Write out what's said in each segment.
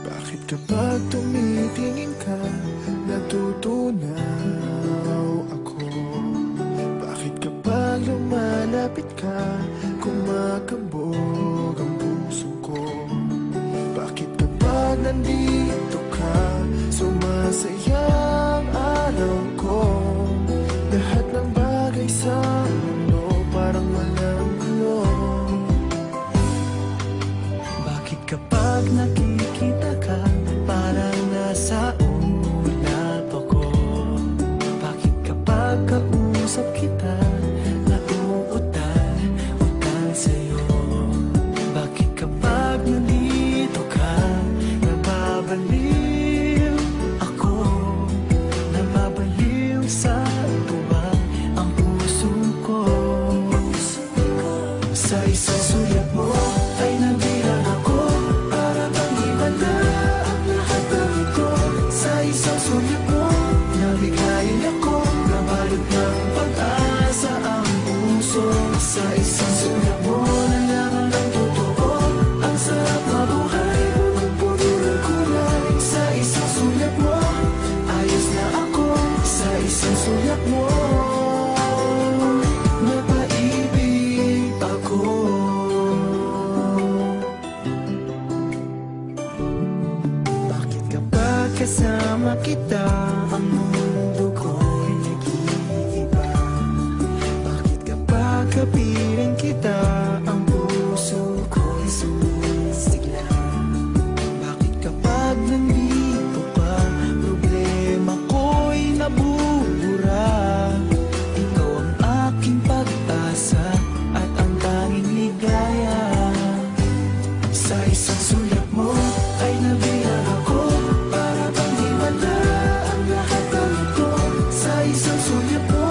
Bakit kapag tumitingin ka, natutunaw ako? Bakit kapag lumalapit ka, kumakabog ang puso ko? Bakit kapag nandito ka, sumasaya ang araw ko? Lahat ng bagay sa mundo parang walang gulo. Bakit kapag nakikita ka, parang nasa ulap ako? Bakit kapag kausap kita, nauutal-utal sa'yo? Bakit kapag nandito ka, nababaliw ako? Nababaliw sa tuwa ang puso ko. Sa isang sulat mo ay nabilang ako, para bang ibanda ang lahat ng ito. Sa isang sulat mo, nabigayin ako, nabalot ng pag-asa ang puso. Sa isang sulat mo, nalaman ng totoo, ang sarap mabuhay, punong-puno ng kulay. Sa isang sulat mo, ayos na ako. Sa isang sulat mo, napaibig ako. Bakit kapag kasama kita, ang mundo ko'y nag-iiba? Bakit kapag kapiling kita, ang puso ko'y sumisigla? Bakit kapag nandito ka, problema ko'y nabubura? Ikaw ang aking pag-asa at ang tanging ligaya. Sa isang sulat mo ay nabilang ako, para bang himala ang lahat ng ito. Sa isang sulat mo,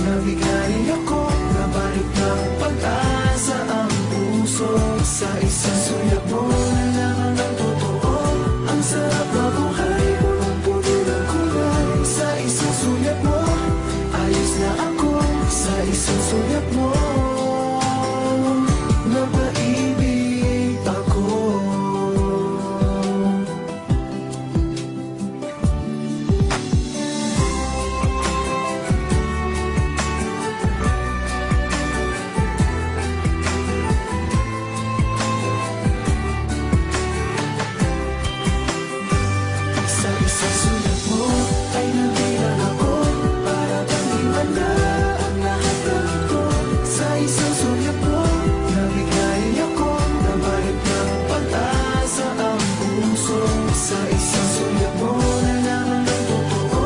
nabigayin ako, nabalik ng pag-asa ang puso. Sa isang sulat mo, nalaman ng totoo, ang sarap mabuhay, punong-puno ng kulay. Sa isang sulat mo, ayos na ako. Sa isang sulat mo, napaibig ako. Sa isang sulat mo ay nabilang ako, para bang himala ang lahat ng ito. Sa isang sulat mo, nabigayin ako, nabalik ng pag-asa ang puso. Sa isang sulat mo, nalaman ng totoo,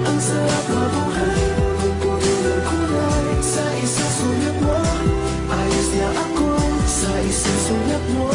ang sarap mabuhay, punong-puno ng kulay. Sa isang sulat mo, ayos na ako. Sa isang sulat mo,